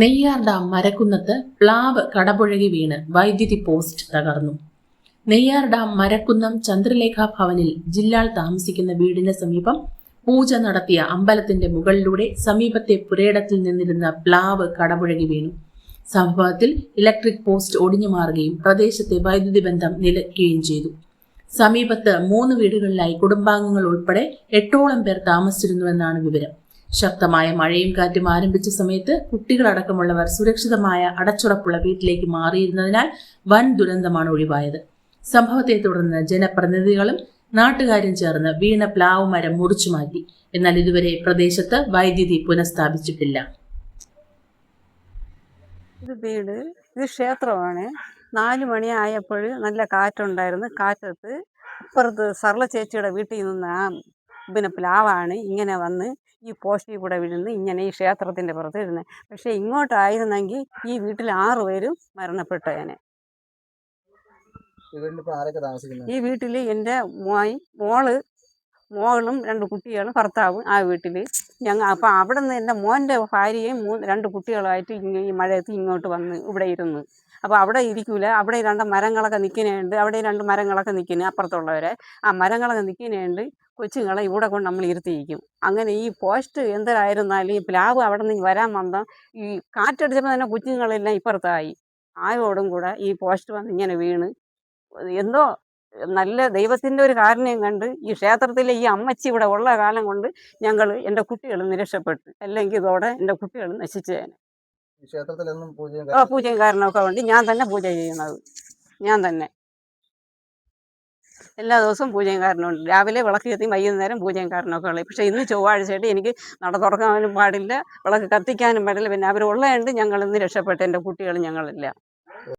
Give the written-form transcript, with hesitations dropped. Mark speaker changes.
Speaker 1: Neyyar dam മരക്കുന്നത്ത് പ്ലാവ് കടപുഴകി വീണ് വൈദ്യുതി പോസ്റ്റ് തകർന്നു. നെയ്യാർ ഡാം മരക്കുന്നം ചന്ദ്രലേഖ ഭവനിൽ ജില്ലാൾ താമസിക്കുന്ന വീടിന് സമീപം പൂജ നടത്തിയ അമ്പലത്തിന്റെ മുകളിലൂടെ സമീപത്തെ പുരയിടത്തിൽ നിന്നിരുന്ന പ്ലാവ് കടപുഴകി വീണു. സംഭവത്തിൽ ഇലക്ട്രിക് പോസ്റ്റ് ഒടിഞ്ഞു മാറുകയും പ്രദേശത്തെ വൈദ്യുതി ബന്ധം നിലയ്ക്കുകയും ചെയ്തു. സമീപത്ത് 3 വീടുകളിലായി കുടുംബാംഗങ്ങൾ ഉൾപ്പെടെ 8ഓളം പേർ താമസിച്ചിരുന്നുവെന്നാണ് വിവരം. ശക്തമായ മഴയും കാറ്റും ആരംഭിച്ച സമയത്ത് കുട്ടികളടക്കമുള്ളവർ സുരക്ഷിതമായ അടച്ചുറപ്പുള്ള വീട്ടിലേക്ക് മാറിയിരുന്നതിനാൽ വൻ ദുരന്തമാണ് ഒഴിവായത്. സംഭവത്തെ തുടർന്ന് ജനപ്രതിനിധികളും നാട്ടുകാരും ചേർന്ന് വീണ പ്ലാവ് മരം മുറിച്ചു മാറ്റി. എന്നാൽ ഇതുവരെ പ്രദേശത്ത് വൈദ്യുതി പുനഃസ്ഥാപിച്ചിട്ടില്ല.
Speaker 2: ഇത് ക്ഷേത്രമാണ്. 4 മണിയായപ്പോൾ നല്ല കാറ്റുണ്ടായിരുന്നു. കാറ്റത്ത് അപ്പുറത്ത് സർല ചേച്ചിയുടെ വീട്ടിൽ നിന്ന് പ്ലാവാണ് ഇങ്ങനെ വന്ന് ഈ പോസ്റ്റിൽ കൂടെ വീഴുന്നു. ഇങ്ങനെ ഈ ക്ഷേത്രത്തിൻ്റെ പുറത്ത് ഇരുന്നത്. പക്ഷേ ഇങ്ങോട്ടായിരുന്നെങ്കിൽ ഈ വീട്ടിൽ 6 പേരും മരണപ്പെട്ടേനെ. ഈ വീട്ടിൽ എൻ്റെ മോളും 2 കുട്ടികളും ഭർത്താവും ആ വീട്ടിൽ അപ്പം അവിടെ നിന്ന് എൻ്റെ മോൻ്റെ ഭാര്യയും 2 കുട്ടികളുമായിട്ട് ഈ മഴയത്ത് ഇങ്ങോട്ട് വന്ന് ഇവിടെ ഇരുന്ന്. അപ്പോൾ അവിടെ ഇരിക്കൂല. അവിടെ 2 മരങ്ങളൊക്കെ നിൽക്കുന്നുണ്ട്. അവിടെ 2 മരങ്ങളൊക്കെ നിൽക്കുന്നു അപ്പുറത്തുള്ളവരെ. ആ മരങ്ങളൊക്കെ നിൽക്കുന്നുണ്ട്. കൊച്ചുങ്ങളെ ഇവിടെ കൊണ്ട് നമ്മൾ ഇരുത്തിയിരിക്കും. അങ്ങനെ ഈ പോസ്റ്റ് എന്തായിരുന്നാലും ഈ പ്ലാവ് അവിടെ നിന്ന് വരാൻ വന്നാൽ ഈ കാറ്റടിച്ചപ്പോൾ തന്നെ കൊച്ചുങ്ങളെല്ലാം ഇപ്പുറത്തായി. ആയോടും കൂടെ ഈ പോസ്റ്റ് വന്ന് ഇങ്ങനെ വീണ് എന്തോ നല്ല ദൈവത്തിൻ്റെ ഒരു കാരുണ്യം കണ്ട് ഈ ക്ഷേത്രത്തിലെ ഈ അമ്മച്ചി ഇവിടെ ഉള്ള കാലം കൊണ്ട് എൻ്റെ കുട്ടികൾ നിരക്ഷപ്പെട്ടു. അല്ലെങ്കിൽ ഇതോടെ എൻ്റെ കുട്ടികൾ നശിച്ചേനെ. പൂജയും കാരണമൊക്കെ ഉണ്ട്. ഞാൻ തന്നെ പൂജ ചെയ്യുന്നത്. ഞാൻ തന്നെ എല്ലാ ദിവസവും പൂജയും കാരണമുണ്ട്. രാവിലെ വിളക്ക് കത്തി, വൈകുന്നേരം പൂജയും കാരണമൊക്കെ ഉള്ളത്. പക്ഷേ ഇന്ന് ചൊവ്വാഴ്ചയായിട്ട് എനിക്ക് നട തുറക്കാനും പാടില്ല, വിളക്ക് കത്തിക്കാനും പാടില്ല. പിന്നെ അവരുള്ളതുകൊണ്ട് ഞങ്ങൾ ഇന്ന് രക്ഷപ്പെട്ടു, എൻ്റെ കുട്ടികൾ ഞങ്ങളില്ല.